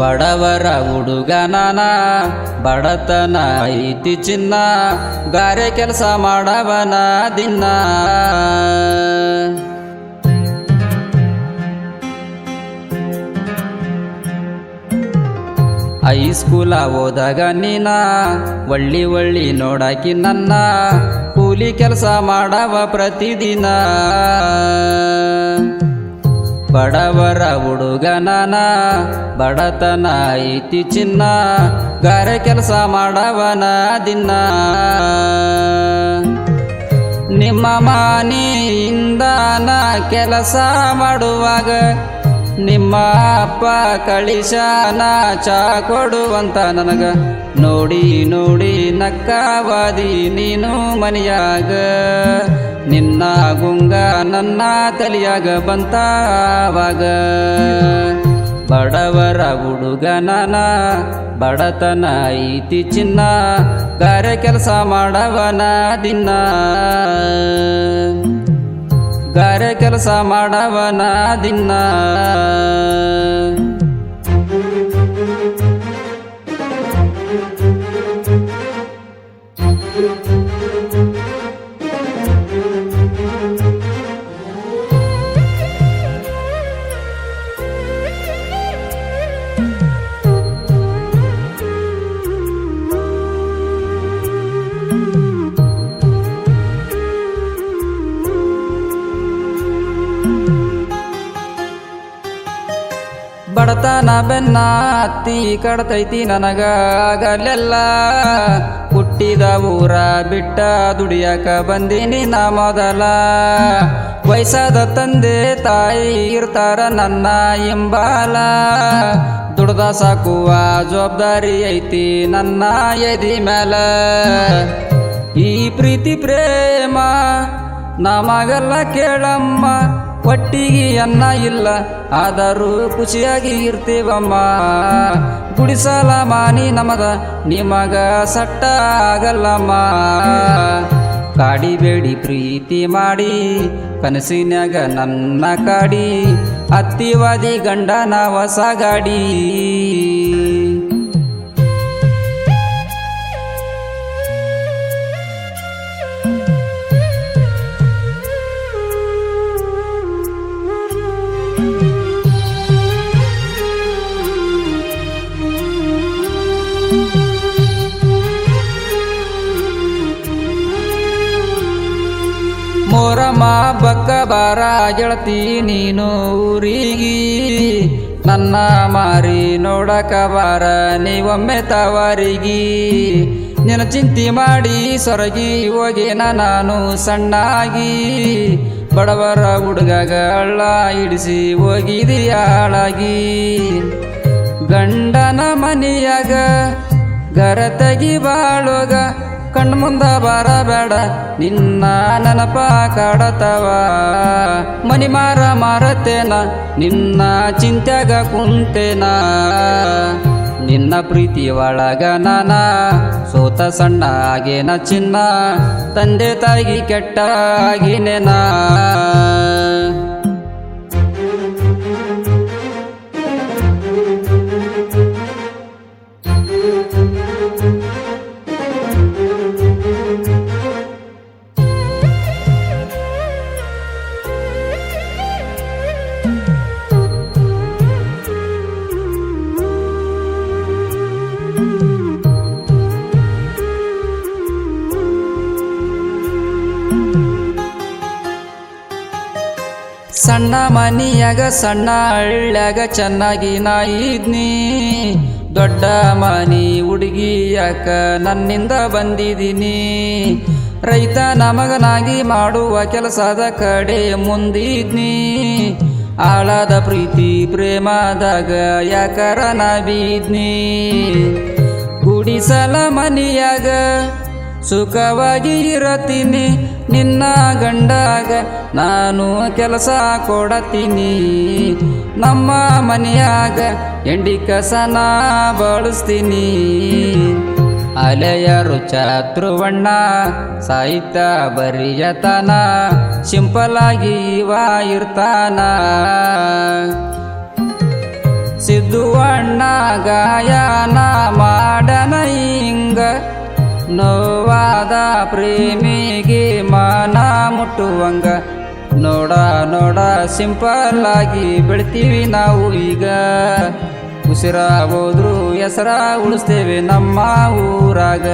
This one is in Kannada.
ಬಡವರ ಹುಡುಗನಾನ ಬಡತನ ಐತಿ ಚಿನ್ನ ಗಾರೆ ಕೆಲಸ ಮಾಡವನ ದಿನ ಹೈಸ್ಕೂಲ ಓದಾಗ ನೀನ ಒಳ್ಳಿ ನೋಡಾಕಿ ನನ್ನ ಕೂಲಿ ಕೆಲಸ ಮಾಡವ ಪ್ರತಿದಿನ ಬಡವರ ಹುಡುಗನಾನ ಬಡತನ ಐತಿ ಚಿನ್ನ ಗಾರೆ ಕೆಲಸ ಮಾಡವನ ದಿನ ನಿಮ್ಮ ಮನೆಯಿಂದ ನಾ ಕೆಲಸ ಮಾಡುವಾಗ ನಿಮ್ಮ ಅಪ್ಪ ಕಳಿಶಾನ ಚಾ ಕೊಡುವಂತ ನನಗ ನೋಡಿ ನೋಡಿ ನಕ್ಕವಾದಿ ನೀನು ಮನೆಯಾಗ ನಿನ್ನ ಗುಂಗ ನನ್ನ ತಲಿಯಾಗ ಬಂತಾವಾಗ ಬಡವರ ಹುಡುಗನಾನ ಬಡತನ ಐತಿ ಚಿನ್ನ ಗಾರೆ ಕೆಲಸ ಮಾಡವನ ದಿನ ಗಾರೆ ಕೆಲಸ ಮಾಡವನ ದಿನ ಬಡತನ ಬೆನ್ನ ಹತ್ತಿ ಕಡ್ತೈತಿ ನನಗ ಆಗಲೆಲ್ಲ ಹುಟ್ಟಿದ ಊರ ಬಿಟ್ಟ ದುಡಿಯಾಕ ಬಂದೀನಿ ನಾ ಮೊದಲ ವಯಸ್ಸಾದ ತಂದೆ ತಾಯಿ ಇರ್ತಾರ ನನ್ನ ಹಿಂಬಾಲ ದುಡ್ದ ಸಾಕುವ ಜವಾಬ್ದಾರಿ ಐತಿ ನನ್ನ ಎದಿ ಮ್ಯಾಲ ಈ ಪ್ರೀತಿ ಪ್ರೇಮ ನಮಗೆಲ್ಲ ಕೇಳಮ್ಮ ಒಟ್ಟಿಗೆ ಅನ್ನ ಇಲ್ಲ ಆದರೂ ಖುಷಿಯಾಗಿ ಇರ್ತೀವಮ್ಮ ಗುಡಿಸಲ ಮಾನಿ ನಮದ ನಿಮಗ ಸಟ್ಟ ಆಗಲ್ಲಮ್ಮ ಕಾಡಿಬೇಡಿ ಪ್ರೀತಿ ಮಾಡಿ ಕನಸಿನ್ಯಾಗ ನನ್ನ ಕಾಡಿ ಅತ್ತಿವಾದಿ ಗಂಡನ ಹೊಸ ಗಾಡಿ ಮೋರಮ್ಮ ಬಕ್ಕ ಬಾರ ಗೆಳತಿ ನೀನು ಊರಿಗಿ ನನ್ನ ಮಾರಿ ನೋಡಕ ಬಾರ ನೀವೊಮ್ಮೆ ತವರಿಗಿ ನಿನ್ನ ಚಿಂತೆ ಮಾಡಿ ಸೊರಗಿ ಹೋಗೇನ ನಾನು ಸಣ್ಣಾಗಿ ಬಡವರ ಹುಡುಗಗ ಹಳ್ಳ ಹಿಡಿಸಿ ಹೋಗಿದೀಯ ಹಾಳಾಗಿ ಗಂಡನ ಮನೆಯಾಗ ಗರ ತೆಗಿ ಬಾಳೋಗ ಕಣ್ಣು ಮುಂದ ಬರಬೇಡ ನಿನ್ನ ನೆನಪ ಕಾಡತವ ಮನಿ ಮಾರತೇನ ನಿನ್ನ ಚಿಂತ್ಯಾಗ ಕುಂತೇನ ನಿನ್ನ ಪ್ರೀತಿ ಒಳಗ ನಾನ ಸೋತ ಸಣ್ಣ ಆಗೇನ ಚಿನ್ನ ತಂದೆ ತಾಯಿಗೆ ಕೆಟ್ಟ ಆಗಿನೇನ ಸಣ್ಣ ಮನಿಯಾಗ ಸಣ್ಣ ಹಳ್ಳ್ಯಾಗ ಚೆನ್ನಾಗಿ ನಾ ಇದ್ನಿ ದೊಡ್ಡ ಮನಿ ಹುಡುಗಿ ಯಾಕ ನನ್ನಿಂದ ಬಂದಿದ್ದೀನಿ ರೈತ ನಮಗನಾಗಿ ಮಾಡುವ ಕೆಲಸದ ಕಡೆ ಮುಂದಿದ್ನಿ ಆಳದ ಪ್ರೀತಿ ಪ್ರೇಮದಾಗ ಯಾಕರ ನಾ ಬಿದ್ನಿ ಗುಡಿಸಲ ಮನಿಯಾಗ ಸುಖವಾಗಿ ಇರತೀನಿ ನಿನ್ನ ಗಂಡಾಗ ನಾನು ಕೆಲಸ ಕೊಡತೀನಿ ನಮ್ಮ ಮನೆಯಾಗ ಎಂಡಿ ಕಸನ ಬಳಸ್ತೀನಿ ಅಲೆಯರು ಚಾತೃವಣ್ಣ ಸಾಹಿತ್ಯ ಬರಿಯತನ ಸಿಂಪಲ್ ಆಗಿ ಇವ ಇರ್ತಾನ ಸಿದ್ದು ಅಣ್ಣ ಗಾಯನ ಮಾಡನ ಹಿಂಗ ನೋವಾದ ಪ್ರೇಮಿಗೆ ಮನ ಮುಟ್ಟುವಂಗ ನೋಡ ನೋಡ ಸಿಂಪಲ್ ಆಗಿ ಬೆಳಿತೀವಿ ನಾವು ಈಗ ಉಸಿರ ಹೋದ್ರು ಹೆಸರ ಉಳಿಸ್ತೇವೆ ನಮ್ಮ ಊರಾಗ